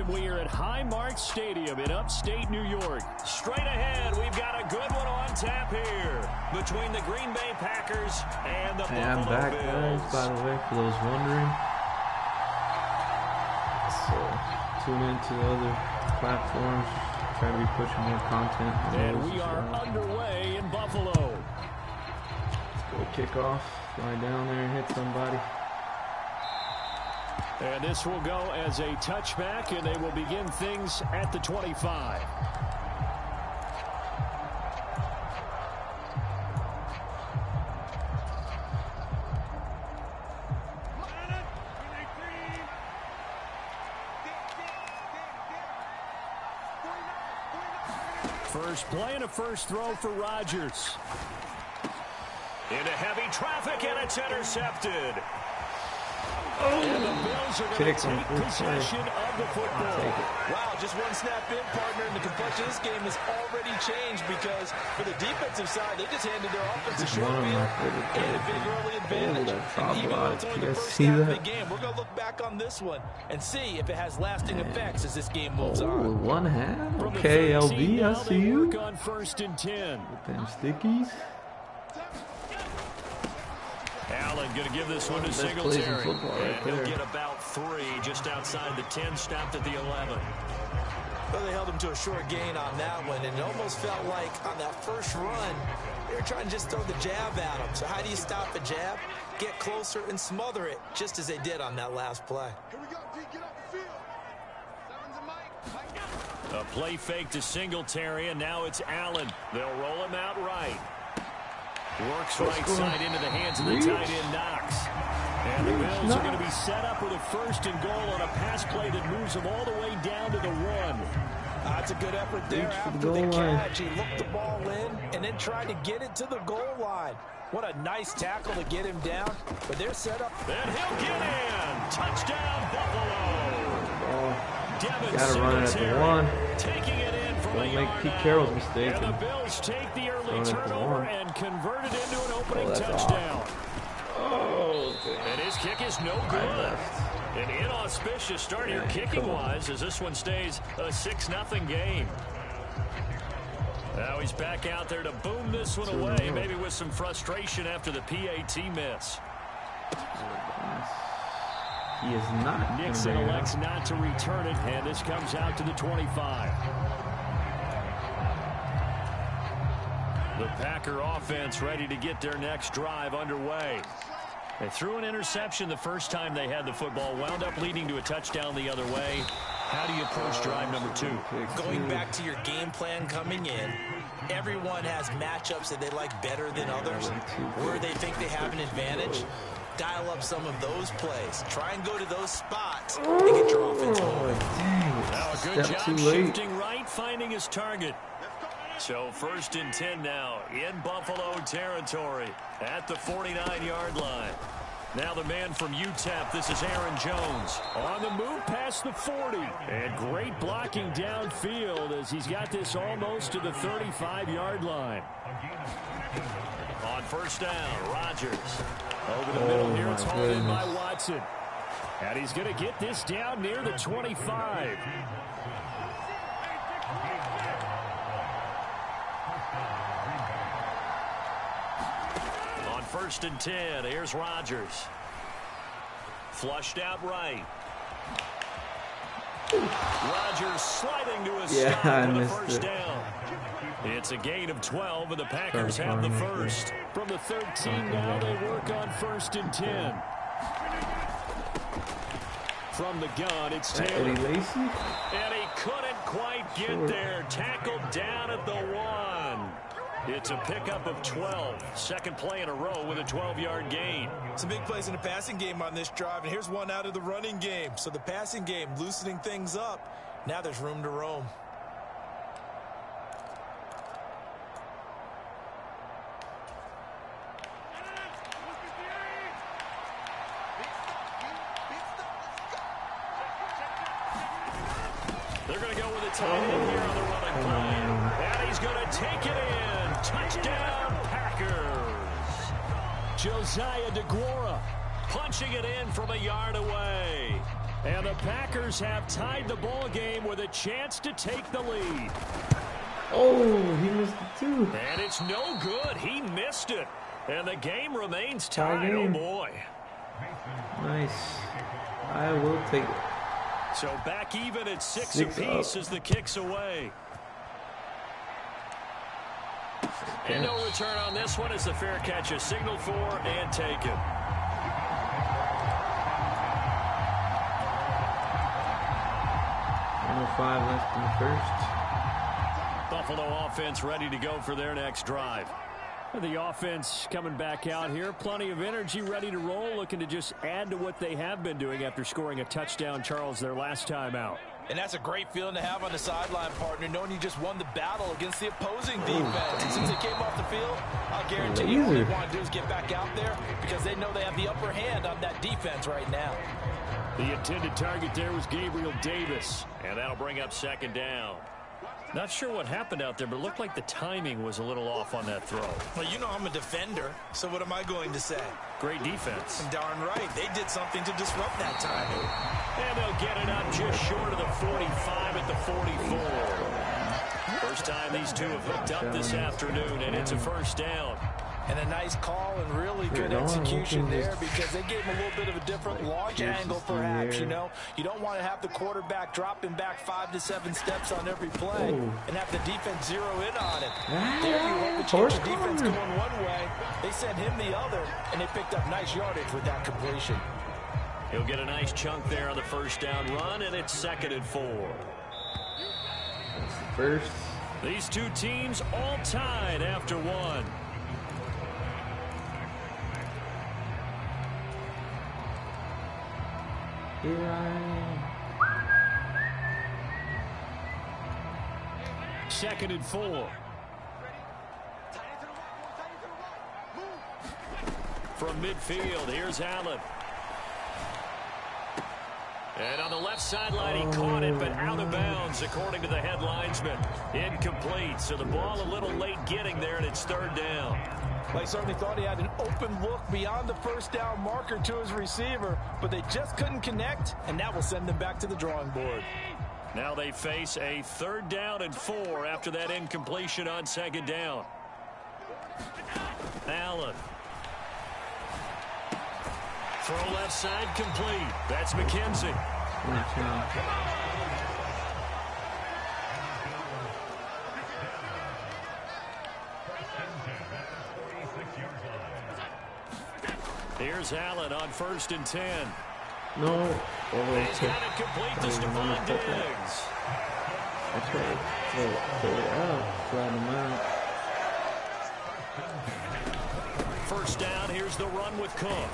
We are at Highmark Stadium in upstate New York. Straight ahead, we've got a good one on tap here between the Green Bay Packers and the Buffalo I'm back, Bills. guys, by the way, for those wondering. So, tune into the other platforms. Try to be pushing more content. And we are underway in Buffalo. Go kick off, fly down there and hit somebody. And this will go as a touchback, and they will begin things at the 25. First play and a first throw for Rodgers. Into heavy traffic, and it's intercepted. And the Bills are going to take possession of the football. Wow, just one snap in, partner, and the complexion of this game has already changed because for the defensive side, they just handed their offense a short field and a big early advantage. And even though it's only the first half of the game, we're going to look back on this one and see if it has lasting effects as this game moves on. One half? Okay, LB, I see you. On 1st and 10. With them stickies. Allen going to give this one to Singletary. And he'll get about 3 just outside the 10, stopped at the 11. Well, they held him to a short gain on that one, and it almost felt like on that first run, they were trying to just throw the jab at him. So how do you stop a jab? Get closer and smother it, just as they did on that last play. Here we go, D, get off the field. Sevens and Mike. A play fake to Singletary, and now it's Allen. They'll roll him out right. Works right side into the hands of the tight end Knox. And the Bills are going to be set up with a 1st and goal on a pass play that moves them all the way down to the 1. That's a good effort there after the catch. He looked the ball in and then tried to get it to the goal line. What a nice tackle to get him down. But they're set up. And he'll get in. Touchdown, Buffalo. Gotta run it at the 1. Taking it in from Don't make Pete Carroll's mistake. And the Bills take the early turnover and convert it into an opening touchdown. And his kick is no good. An inauspicious start here kicking-wise as this one stays a 6-0 game. Now he's back out there to boom this one away, maybe with some frustration after the PAT miss. He is not. Nixon elects not to return it, and this comes out to the 25. The Packer offense ready to get their next drive underway. They threw an interception the first time they had the football, wound up leading to a touchdown the other way. How do you approach drive number 2? Going back to your game plan coming in, everyone has matchups that they like better than others, where they think they have an advantage. Dial up some of those plays. Try and go to those spots and get your offense moving. Now a good job shifting right, finding his target. So 1st and 10 now in Buffalo territory at the 49-yard line. Now the man from UTEP, this is Aaron Jones. On the move past the 40. And great blocking downfield as he's got this almost to the 35-yard line. On 1st down, Rodgers. Over the middle here, it's hauled in by Watson. And he's going to get this down near the 25. On 1st and 10, here's Rodgers. Flushed out right. Rodgers sliding to a stop for the 1st down. It's a gain of 12, and the Packers have the 1st. From the 13 now, they work on 1st and 10. From the gun, it's Taylor. And he couldn't quite get there. Tackled down at the 1. It's a pickup of 12. Second play in a row with a 12-yard gain. Some big plays in the passing game on this drive, and here's one out of the running game. So the passing game loosening things up. Now there's room to roam. They're going to go with a tight end here on the running play. And he's going to take it in. Touchdown, Packers. Josiah DeGuara punching it in from a yard away. And the Packers have tied the ball game with a chance to take the lead. Oh, he missed it too. And it's no good. He missed it. And the game remains tied. Oh, boy. Nice. I will take it. So back even at 6 apiece as the kick's away. And no return on this one as the fair catch is signaled for and taken. 1:05 left in the first. Buffalo offense ready to go for their next drive. The offense coming back out here. Plenty of energy, ready to roll, looking to just add to what they have been doing after scoring a touchdown, Charles, their last time out. And that's a great feeling to have on the sideline, partner, knowing you just won the battle against the opposing defense. And since they came off the field, I'll guarantee you all they want to do is get back out there because they know they have the upper hand on that defense right now. The intended target there was Gabriel Davis, and that'll bring up second down. Not sure what happened out there, but it looked like the timing was a little off on that throw. Well, you know I'm a defender, so what am I going to say? Great defense. Darn right. They did something to disrupt that timing. And they'll get it up just short of the 45 at the 44. First time these two have hooked up this afternoon, and it's a first down. And a nice call and really good execution there because they gave him a little bit of a different launch angle perhaps, you know. You don't want to have the quarterback dropping back 5 to 7 steps on every play and have the defense zero in on it. There you hope to change the defense going one way. They sent him the other, and they picked up nice yardage with that completion. He'll get a nice chunk there on the first down run, and it's 2nd and 4. That's the first. These two teams all tied after one. Here I am. 2nd and 4. From midfield, here's Allen. And on the left sideline, he caught it, but out of bounds, according to the head linesman. Incomplete, so the ball a little late getting there, and it's 3rd down. Well, he certainly thought he had an open look beyond the first down marker to his receiver, but they just couldn't connect, and that will send them back to the drawing board. Now they face a 3rd down and 4 after that incompletion on 2nd down. Allen. Throw left side complete. That's McKenzie. Here's Allen on 1st and 10. No. He's got it complete to Stephon Diggs. That's right. Throw it out. Flat him out. First down, here's the run with Cook.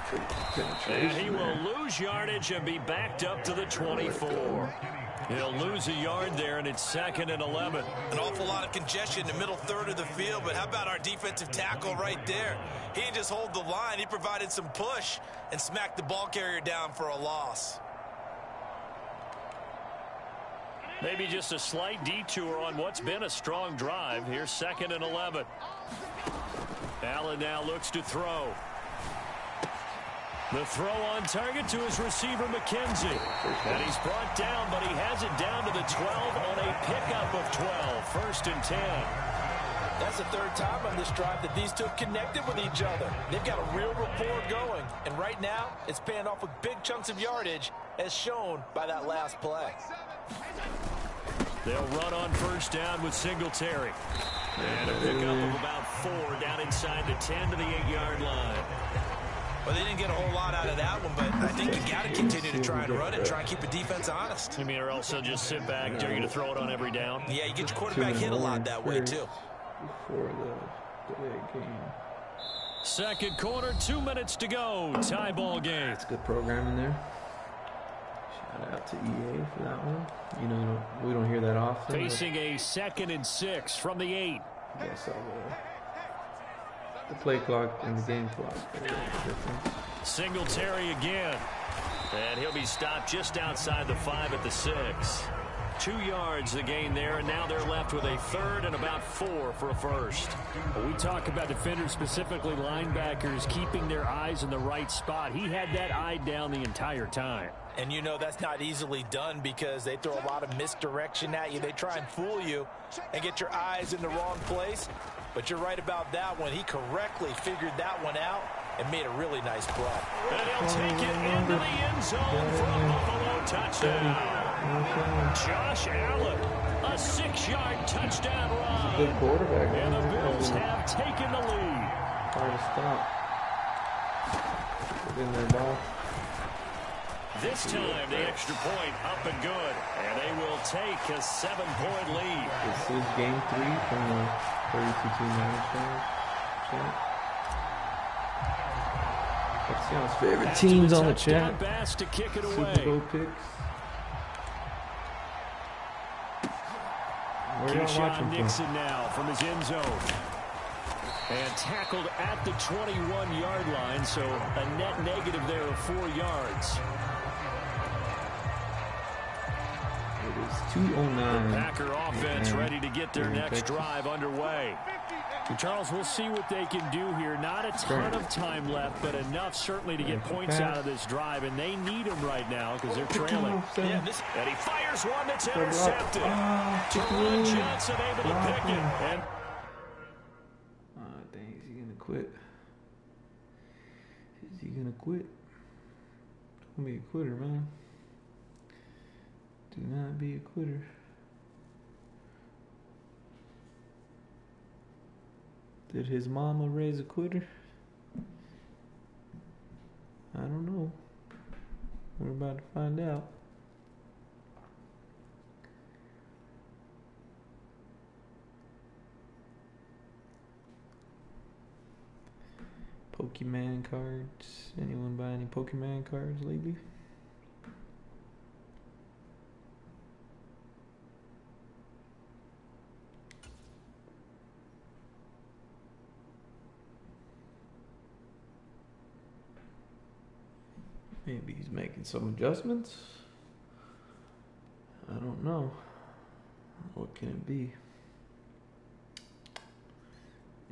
And he will lose yardage and be backed up to the 24. He'll lose a yard there, and it's 2nd and 11. An awful lot of congestion in the middle third of the field, but how about our defensive tackle right there? He didn't just hold the line. He provided some push and smacked the ball carrier down for a loss. Maybe just a slight detour on what's been a strong drive. Here's 2nd and 11. Allen now looks to throw. The throw on target to his receiver, McKenzie. And he's brought down, but he has it down to the 12 on a pickup of 12. 1st and 10. That's the 3rd time on this drive that these two have connected with each other. They've got a real rapport going. And right now, it's paying off with big chunks of yardage, as shown by that last play. They'll run on 1st down with Singletary. And a pickup of about 4 down inside the 10 to the 8-yard line. Well, they didn't get a whole lot out of that one, but I think you got to continue to try and run it, try and keep the defense honest. You mean, or else they'll just sit back, dare you to throw it on every down? Yeah, you get your quarterback hit a lot that way, too. Before the delay game. 2nd quarter, 2 minutes to go. Tie ball game. It's good programming there. Shout out to EA for that one. You know, we don't hear that often. Facing a 2nd and 6 from the 8. I guess the play clock and the game clock. Singletary again. And he'll be stopped just outside the 5 at the 6. 2 yards the gain there, and now they're left with a 3rd and about 4 for a first. Well, we talk about defenders, specifically linebackers, keeping their eyes in the right spot. He had that eye down the entire time. And you know that's not easily done because they throw a lot of misdirection at you. They try and fool you and get your eyes in the wrong place. But you're right about that one. He correctly figured that one out and made a really nice play. And he'll take it into the end zone for a Buffalo touchdown. Josh Allen, a 6-yard touchdown run. Good quarterback. And the Bills have taken the lead. Hard to stop. Get in their ball. This time, the extra point up and good. And they will take a 7-point lead. This is game 3 from the 32 Team Madden chat. Let's see y'all's favorite teams on the chat. Bass to kick it away. Super Bowl picks. Where y'all watching Nixon from? now from his end zone. And tackled at the 21-yard line, so a net negative there of 4 yards. It is 2:09. Packer offense ready to get their next drive underway. Charles, we'll see what they can do here. Not a ton of time left, but enough certainly to get points out of this drive, and they need them right now because they're trailing. Yeah, and he fires one that's intercepted. Teron Johnson able to pick it. And dang, is he gonna quit? Is he gonna quit? Don't be a quitter, man. Do not be a quitter. Did his mama raise a quitter? I don't know. We're about to find out. Pokemon cards. Anyone buy any Pokemon cards lately? Maybe he's making some adjustments. I don't know. What can it be?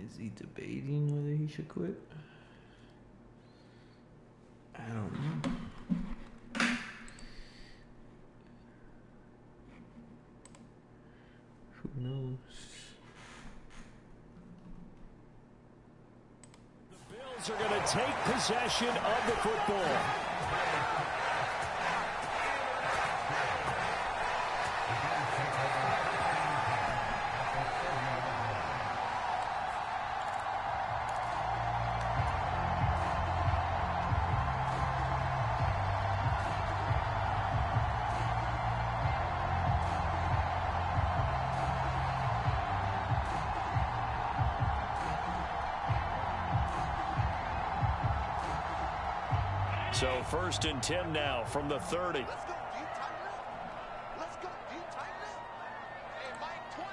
Is he debating whether he should quit? I don't know. Who knows? the Bills are going to take possession of the football. So 1st and 10 now from the 30. Let's go. Do you tighten up? Let's go. Do you tighten up? Hey, Mike 20.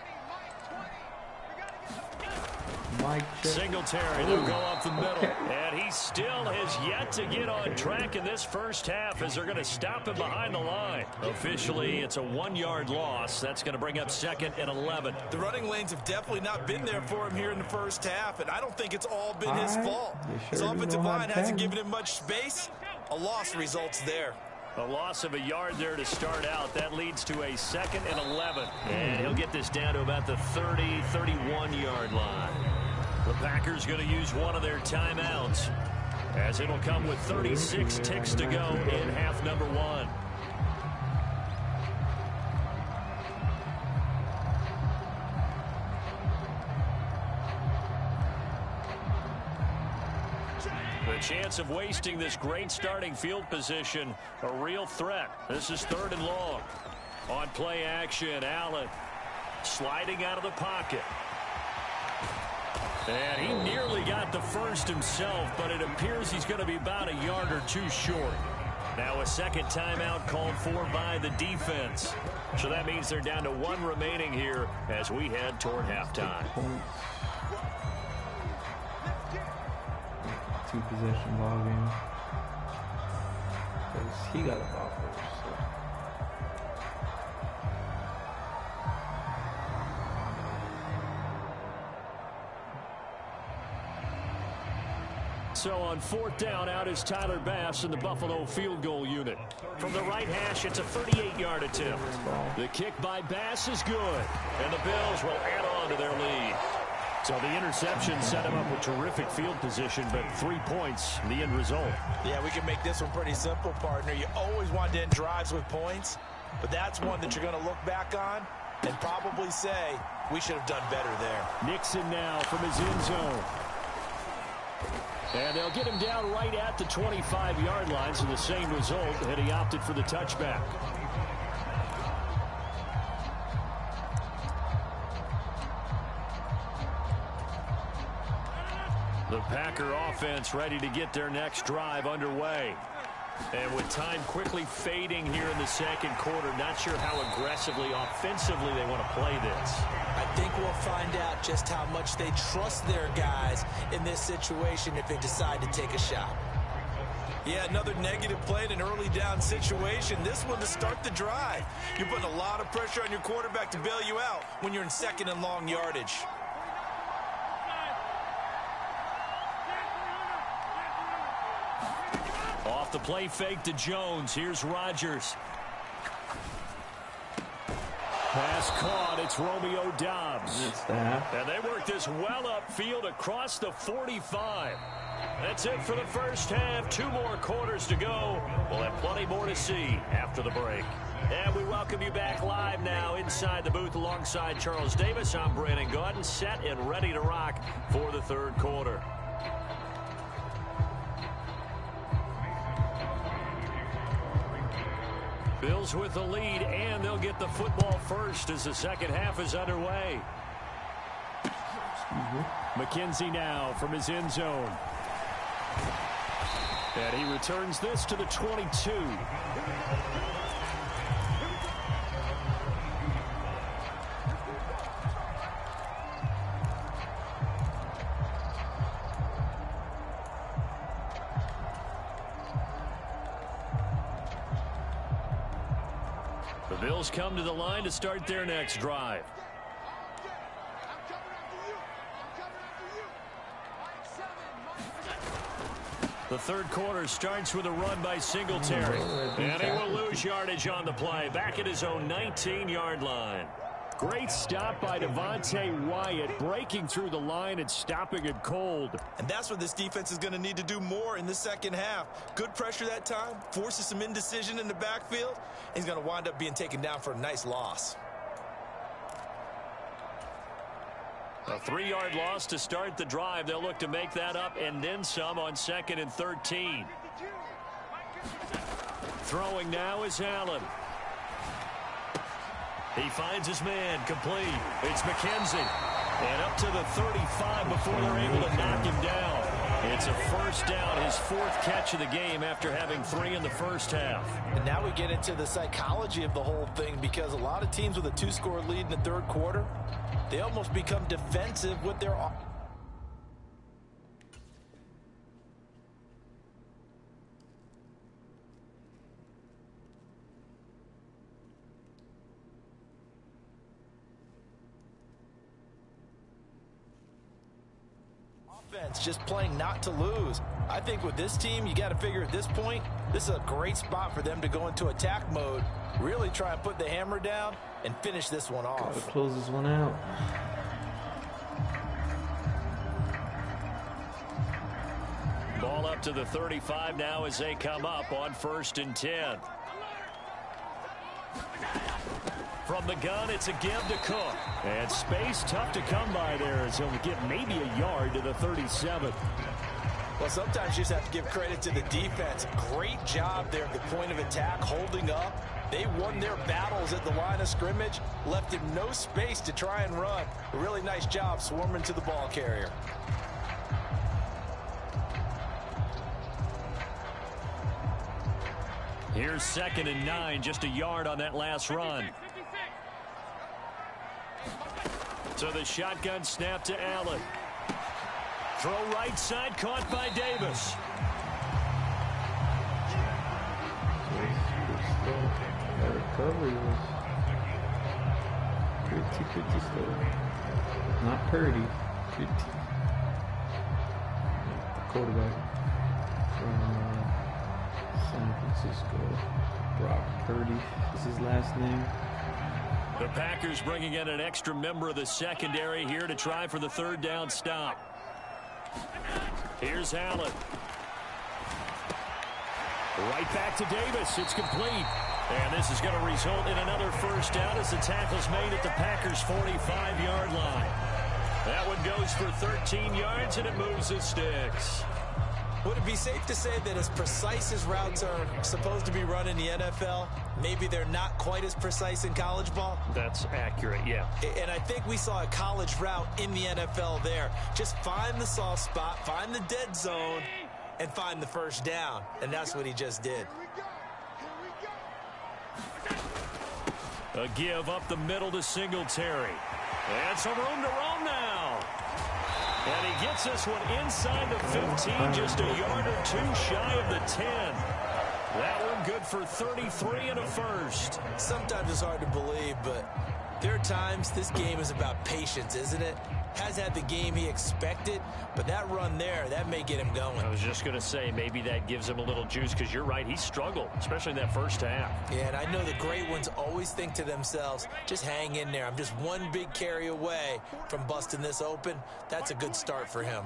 We gotta get Mike check. Singletary, they'll go up the middle. And he still has yet to get on track in this first half as they're going to stop him behind the line. Officially, it's a 1-yard loss. That's going to bring up 2nd and 11. The running lanes have definitely not been there for him here in the first half, and I don't think it's all been his fault. His offensive line hasn't given him much space. A loss results there. A loss of a yard there to start out. That leads to a 2nd and 11. And he'll get this down to about the 30, 31-yard line. The Packers going to use one of their timeouts as it'll come with 36 ticks to go in half number 1. The chance of wasting this great starting field position, a real threat. This is 3rd and long. On play action, Allen sliding out of the pocket. And he nearly got the first himself, but it appears he's going to be about a yard or two short. Now a second timeout called for by the defense. So that means they're down to 1 remaining here as we head toward halftime. 2-possession ball game. Because he got a ball first. So on 4th down, out is Tyler Bass in the Buffalo field goal unit. From the right hash, it's a 38-yard attempt. The kick by Bass is good, and the Bills will add on to their lead. So the interception set him up with terrific field position, but 3 points, the end result. Yeah, we can make this one pretty simple, partner. You always want to end drives with points, but that's one that you're going to look back on and probably say, we should have done better there. Nixon now from his end zone. And they'll get him down right at the 25-yard line, so the same result, and he opted for the touchback. The Packer offense ready to get their next drive underway. And with time quickly fading here in the second quarter, not sure how aggressively, offensively they want to play this. I think we'll find out just how much they trust their guys in this situation if they decide to take a shot. Yeah, another negative play in an early down situation. This one to start the drive. You're putting a lot of pressure on your quarterback to bail you out when you're in second and long yardage. Off the play fake to Jones. Here's Rodgers. Pass caught. It's Romeo Doubs. And they work this well upfield across the 45. That's it for the first half. 2 more quarters to go. We'll have plenty more to see after the break. And we welcome you back live now inside the booth alongside Charles Davis. I'm Brandon Gaudin, set and ready to rock for the third quarter. Bills with the lead, and they'll get the football first as the second half is underway. McKenzie now from his end zone. And he returns this to the 22. The Bills come to the line to start their next drive. The third quarter starts with a run by Singletary. And he will lose yardage on the play. Back at his own 19-yard line. Great stop by Devontae Wyatt, breaking through the line and stopping it cold. And that's what this defense is going to need to do more in the second half. Good pressure that time, forces some indecision in the backfield. He's going to wind up being taken down for a nice loss. A 3-yard loss to start the drive. They'll look to make that up and then some on 2nd and 13. Throwing now is Allen. He finds his man, complete. It's McKenzie. And up to the 35 before they're able to knock him down. It's a first down, his 4th catch of the game after having 3 in the first half. And now we get into the psychology of the whole thing, because a lot of teams with a 2-score lead in the third quarter, they almost become defensive with their offense, just playing not to lose. I think with this team, you got to figure at this point, this is a great spot for them to go into attack mode, really try and put the hammer down and finish this one off. Gotta close this one out. Ball up to the 35 now as they come up on 1st and 10. From the gun, it's a give to Cook. And space tough to come by there as he'll get maybe a yard to the 37. Well, sometimes you just have to give credit to the defense. Great job there at the point of attack, holding up. They won their battles at the line of scrimmage, left him no space to try and run. A really nice job swarming to the ball carrier. Here's 2nd and 9, just a yard on that last run. So the shotgun snap to Allen. Throw right side, caught by Davis. That recovery was pretty slow. Not pretty. quarterback from San Francisco. Brock Purdy is his last name. The Packers bringing in an extra member of the secondary here to try for the third down stop. Here's Allen. Right back to Davis. It's complete. And this is going to result in another first down as the tackle's made at the Packers' 45-yard line. That one goes for 13 yards, and it moves the sticks. Would it be safe to say that as precise as routes are supposed to be run in the NFL, maybe they're not quite as precise in college ball? That's accurate, yeah. And I think we saw a college route in the NFL there. Just find the soft spot, find the dead zone, and find the first down. And that's what he just did. A give up the middle to Singletary. And some room to roam now. And he gets this one inside the 15, just a yard or two shy of the 10. That one good for 33 and a first. Sometimes it's hard to believe, but there are times this game is about patience, isn't it? Has had the game he expected, but that run there, that may get him going. I was just going to say, maybe that gives him a little juice, because you're right, he struggled, especially in that first half. Yeah, and I know the great ones always think to themselves, just hang in there. I'm just one big carry away from busting this open. That's a good start for him.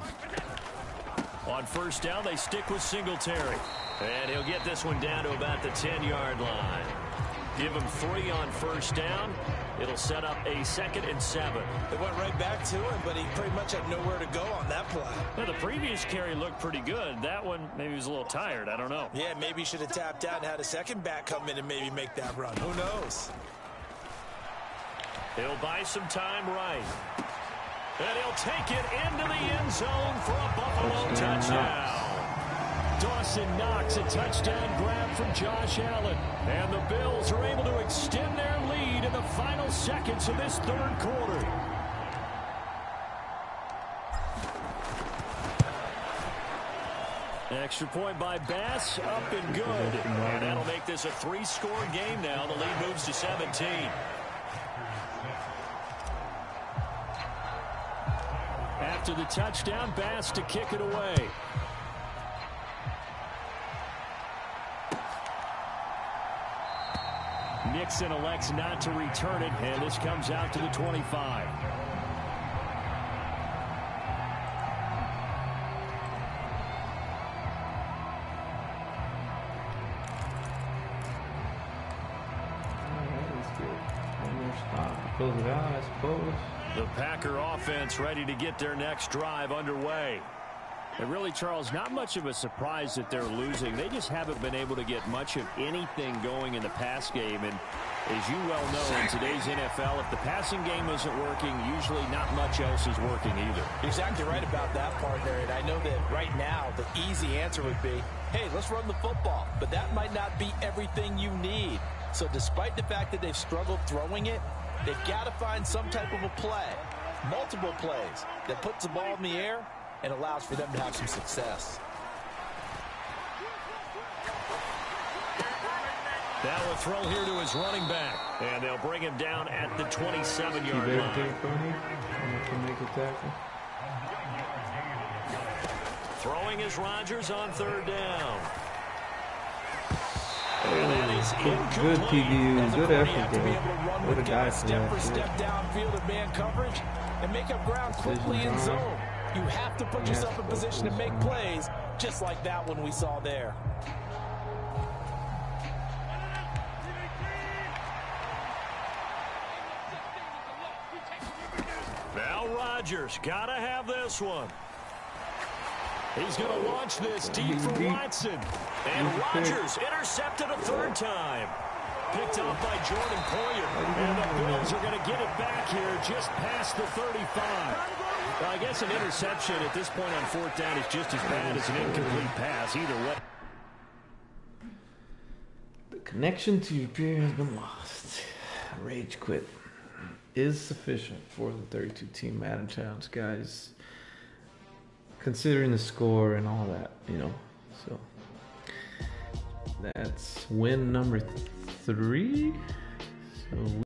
On first down, they stick with Singletary. And he'll get this one down to about the 10-yard line. Give him 3 on first down. It'll set up a 2nd and 7. They went right back to him, but he pretty much had nowhere to go on that play. Well, the previous carry looked pretty good. That one, maybe he was a little tired. I don't know. Yeah, maybe he should have tapped out and had a second back come in and maybe make that run. Who knows? He'll buy some time right. And he'll take it into the end zone for a Buffalo touchdown. Dawson Knox, a touchdown grab from Josh Allen. And the Bills are able to extend their lead in the final seconds of this third quarter. Extra point by Bass, up and good. And that'll make this a 3-score game now. The lead moves to 17. After the touchdown, Bass to kick it away. Nixon elects not to return it, and this comes out to the 25. Close it out, I suppose. The Packer offense ready to get their next drive underway. And really, Charles, not much of a surprise that they're losing. They just haven't been able to get much of anything going in the pass game. And as you well know, in today's NFL, if the passing game isn't working, usually not much else is working either. Exactly right about that, partner. And I know that right now the easy answer would be, hey, let's run the football. But that might not be everything you need. So despite the fact that they've struggled throwing it, they've got to find some type of a play, multiple plays, that puts the ball in the air and allows for them to have some success. Now a throw here to his running back. And they'll bring him down at the 27-yard line. Throwing is Rodgers on third down. And that is good TVU, good effort there. What a guy for step for step downfield and man coverage and make up ground quickly in zone. You have to put yourself in position to make plays, just like that one we saw there. Now Rodgers, gotta have this one. He's going to launch this deep for Watson. And Rodgers intercepted a third time. Picked off by Jordan Poyer. And the Bills are going to get it back here just past the 35. Well, I guess an interception at this point on fourth down is just as bad as an incomplete pass. Either way. The connection to your peer has been lost. Rage quit is sufficient for the 32 Team Madden challenge, guys. Considering the score and all that, you know. So that's win number 3. So